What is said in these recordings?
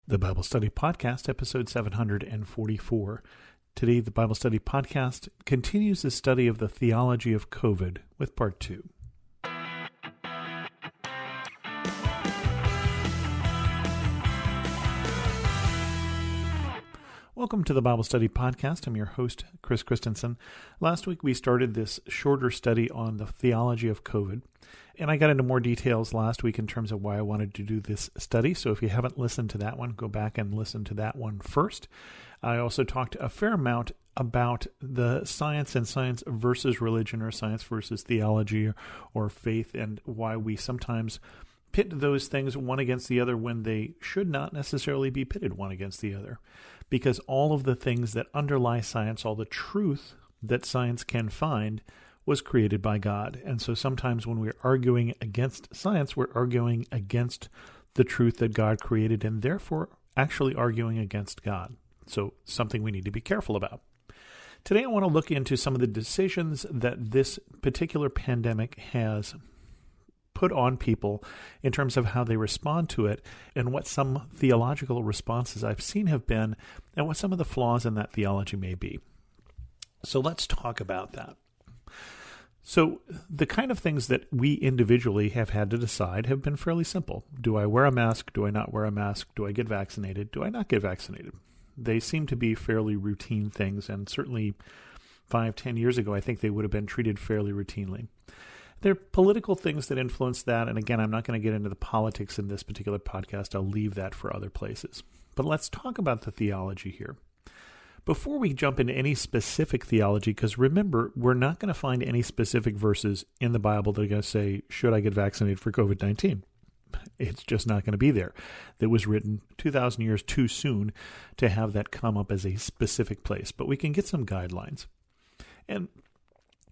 The Bible Study Podcast, episode 744. Today, the Bible Study Podcast continues the study of the theology of COVID with part 2. Welcome to the Bible Study Podcast. I'm your host, Chris Christensen. Last week, we started this shorter study on the theology of COVID, and I got into more details last week in terms of why I wanted to do this study. So if you haven't listened to that one, go back and listen to that one first. I also talked a fair amount about the science and science versus religion, or science versus theology or faith, and why we sometimes pit those things one against the other when they should not necessarily be pitted one against the other. Because all of the things that underlie science, all the truth that science can find, was created by God. And so sometimes when we're arguing against science, we're arguing against the truth that God created, and therefore actually arguing against God. So something we need to be careful about. Today I want to look into some of the decisions that this particular pandemic has put on people in terms of how they respond to it, and what some theological responses I've seen have been, and what some of the flaws in that theology may be. So let's talk about that. So the kind of things that we individually have had to decide have been fairly simple. Do I wear a mask? Do I not wear a mask? Do I get vaccinated? Do I not get vaccinated? They seem to be fairly routine things, and certainly 5-10 years ago, I think they would have been treated fairly routinely. There are political things that influence that, and again, I'm not going to get into the politics in this particular podcast. I'll leave that for other places. But let's talk about the theology here. Before we jump into any specific theology, because remember, we're not going to find any specific verses in the Bible that are going to say, should I get vaccinated for COVID-19? It's just not going to be there. That was written 2,000 years too soon to have that come up as a specific place. But we can get some guidelines. And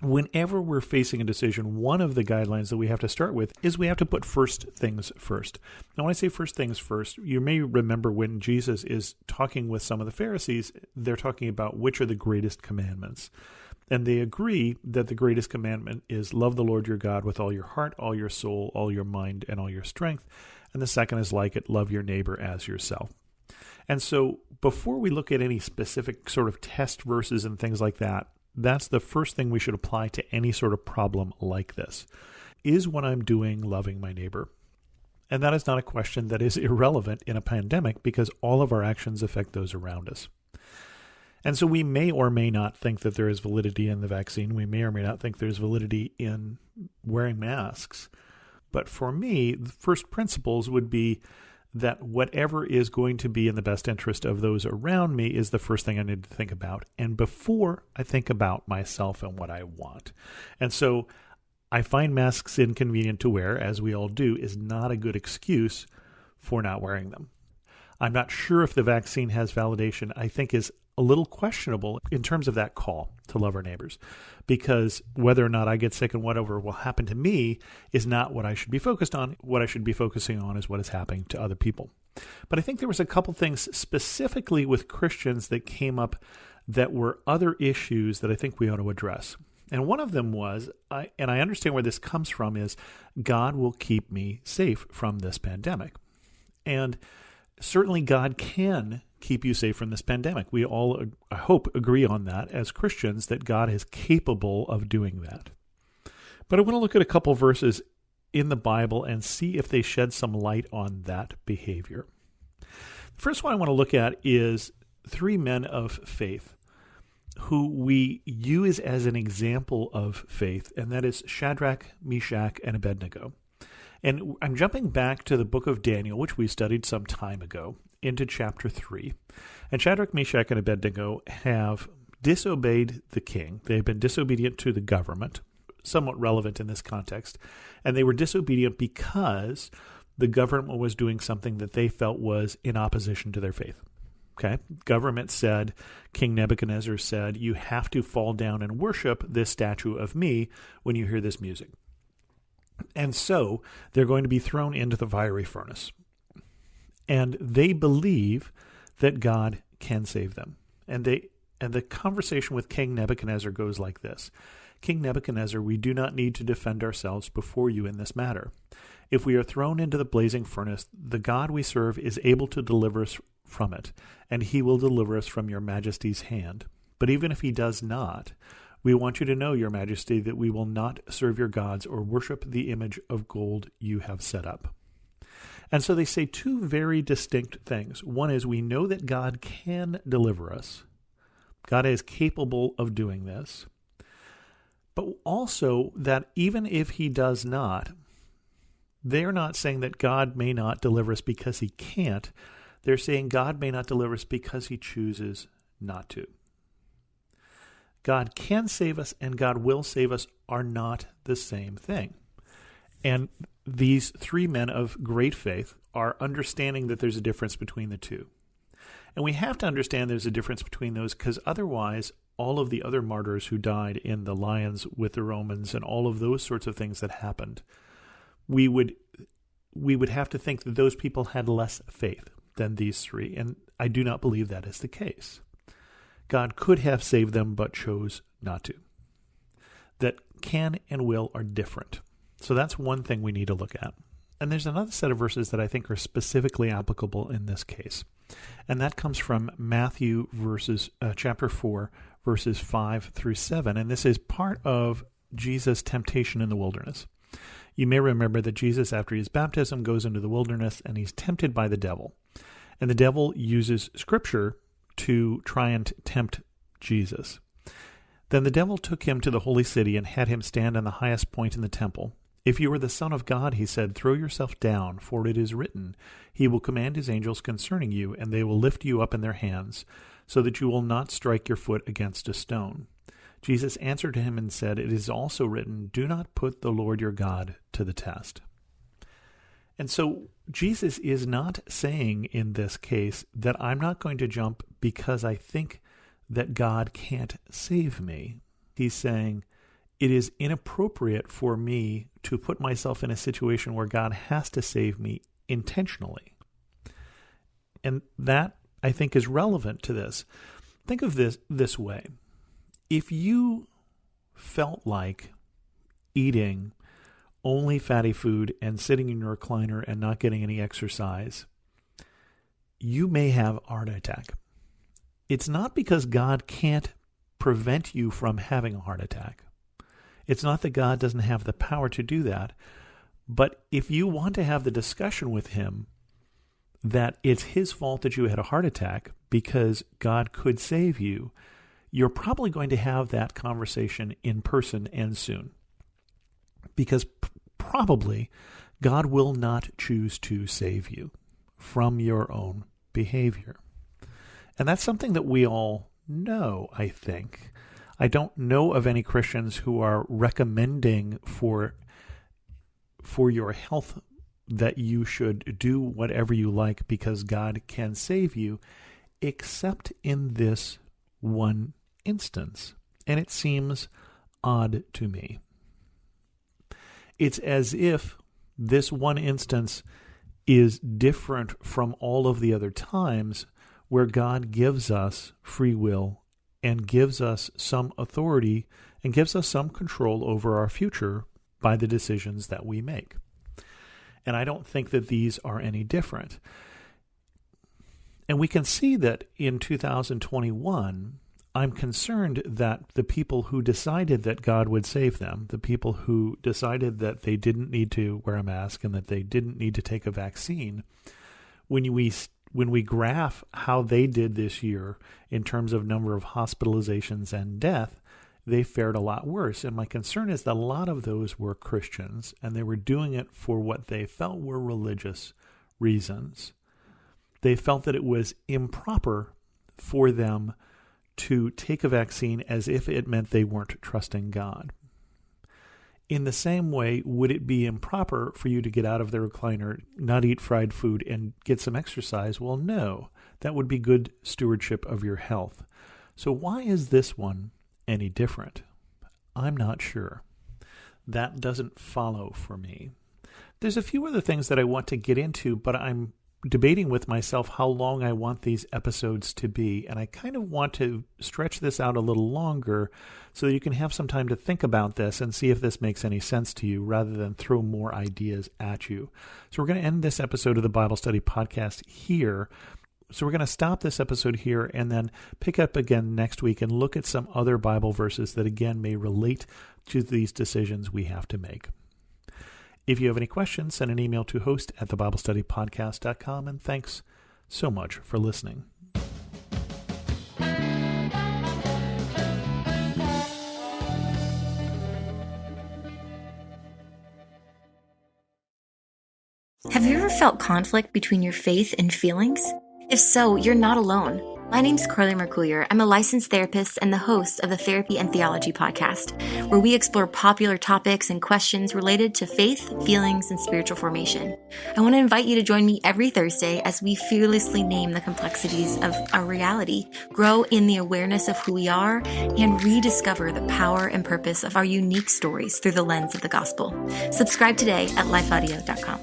whenever we're facing a decision, one of the guidelines that we have to start with is we have to put first things first. Now, when I say first things first, you may remember when Jesus is talking with some of the Pharisees, they're talking about which are the greatest commandments. And they agree that the greatest commandment is love the Lord your God with all your heart, all your soul, all your mind, and all your strength. And the second is like it, love your neighbor as yourself. And so before we look at any specific sort of test verses and things like that, that's the first thing we should apply to any sort of problem like this. Is what I'm doing loving my neighbor? And that is not a question that is irrelevant in a pandemic, because all of our actions affect those around us. And so we may or may not think that there is validity in the vaccine. We may or may not think there's validity in wearing masks. But for me, the first principles would be that whatever is going to be in the best interest of those around me is the first thing I need to think about, and before I think about myself and what I want. And so I find masks inconvenient to wear, as we all do, is not a good excuse for not wearing them. I'm not sure if the vaccine has validation. I think is a little questionable in terms of that call to love our neighbors, because whether or not I get sick and whatever will happen to me is not what I should be focused on. What I should be focusing on is what is happening to other people. But I think there was a couple things specifically with Christians that came up that were other issues that I think we ought to address. And one of them was, and I understand where this comes from, is God will keep me safe from this pandemic. And certainly God can keep you safe from this pandemic. We all, I hope, agree on that as Christians, that God is capable of doing that. But I want to look at a couple verses in the Bible and see if they shed some light on that behavior. The first one I want to look at is 3 men of faith who we use as an example of faith, and that is Shadrach, Meshach, and Abednego. And I'm jumping back to the book of Daniel, which we studied some time ago, into chapter 3. And Shadrach, Meshach, and Abednego have disobeyed the king. They have been disobedient to the government, somewhat relevant in this context. And they were disobedient because the government was doing something that they felt was in opposition to their faith. Okay? Government said, King Nebuchadnezzar said, you have to fall down and worship this statue of me when you hear this music. And so they're going to be thrown into the fiery furnace. And they believe that God can save them. And the conversation with King Nebuchadnezzar goes like this. King Nebuchadnezzar, we do not need to defend ourselves before you in this matter. If we are thrown into the blazing furnace, the God we serve is able to deliver us from it, and he will deliver us from your majesty's hand. But even if he does not, we want you to know, your majesty, that we will not serve your gods or worship the image of gold you have set up. And so they say two very distinct things. One is, we know that God can deliver us. God is capable of doing this. But also that even if he does not, they're not saying that God may not deliver us because he can't. They're saying God may not deliver us because he chooses not to. God can save us and God will save us are not the same thing. And these three men of great faith are understanding that there's a difference between the two. And we have to understand there's a difference between those, because otherwise all of the other martyrs who died in the lions with the Romans and all of those sorts of things that happened, we would have to think that those people had less faith than these three. And I do not believe that is the case. God could have saved them, but chose not to. That can and will are different. So that's one thing we need to look at. And there's another set of verses that I think are specifically applicable in this case. And that comes from Matthew chapter 4, verses 5 through 7. And this is part of Jesus' temptation in the wilderness. You may remember that Jesus, after his baptism, goes into the wilderness and he's tempted by the devil. And the devil uses Scripture to try and tempt Jesus. Then the devil took him to the holy city and had him stand on the highest point in the temple. If you are the Son of God, he said, throw yourself down, for it is written, he will command his angels concerning you, and they will lift you up in their hands, so that you will not strike your foot against a stone. Jesus answered him and said, it is also written, do not put the Lord your God to the test. And so Jesus is not saying in this case that I'm not going to jump because I think that God can't save me. He's saying it is inappropriate for me to put myself in a situation where God has to save me intentionally. And that, I think, is relevant to this. Think of this way. If you felt like eating only fatty food and sitting in your recliner and not getting any exercise, you may have a heart attack. It's not because God can't prevent you from having a heart attack. It's not that God doesn't have the power to do that. But if you want to have the discussion with him that it's his fault that you had a heart attack because God could save you, you're probably going to have that conversation in person and soon. Because probably God will not choose to save you from your own behavior. And that's something that we all know, I think. I don't know of any Christians who are recommending for your health that you should do whatever you like because God can save you, except in this one instance. And it seems odd to me. It's as if this one instance is different from all of the other times where God gives us free will and gives us some authority and gives us some control over our future by the decisions that we make. And I don't think that these are any different. And we can see that in 2021, I'm concerned that the people who decided that God would save them, the people who decided that they didn't need to wear a mask and that they didn't need to take a vaccine, when we graph how they did this year in terms of number of hospitalizations and death, they fared a lot worse. And my concern is that a lot of those were Christians, and they were doing it for what they felt were religious reasons. They felt that it was improper for them to take a vaccine as if it meant they weren't trusting God. In the same way, would it be improper for you to get out of the recliner, not eat fried food, and get some exercise? Well, no. That would be good stewardship of your health. So why is this one any different? I'm not sure. That doesn't follow for me. There's a few other things that I want to get into, but I'm debating with myself how long I want these episodes to be, and I kind of want to stretch this out a little longer so that you can have some time to think about this and see if this makes any sense to you rather than throw more ideas at you. So we're going to end this episode of the Bible Study Podcast here. So we're going to stop this episode here and then pick up again next week and look at some other Bible verses that again may relate to these decisions we have to make. If you have any questions, send an email to host@thebiblestudypodcast.com, and thanks so much for listening. Have you ever felt conflict between your faith and feelings? If so, you're not alone. My name's Carly Mercoulier. I'm a licensed therapist and the host of the Therapy and Theology podcast, where we explore popular topics and questions related to faith, feelings, and spiritual formation. I want to invite you to join me every Thursday as we fearlessly name the complexities of our reality, grow in the awareness of who we are, and rediscover the power and purpose of our unique stories through the lens of the gospel. Subscribe today at lifeaudio.com.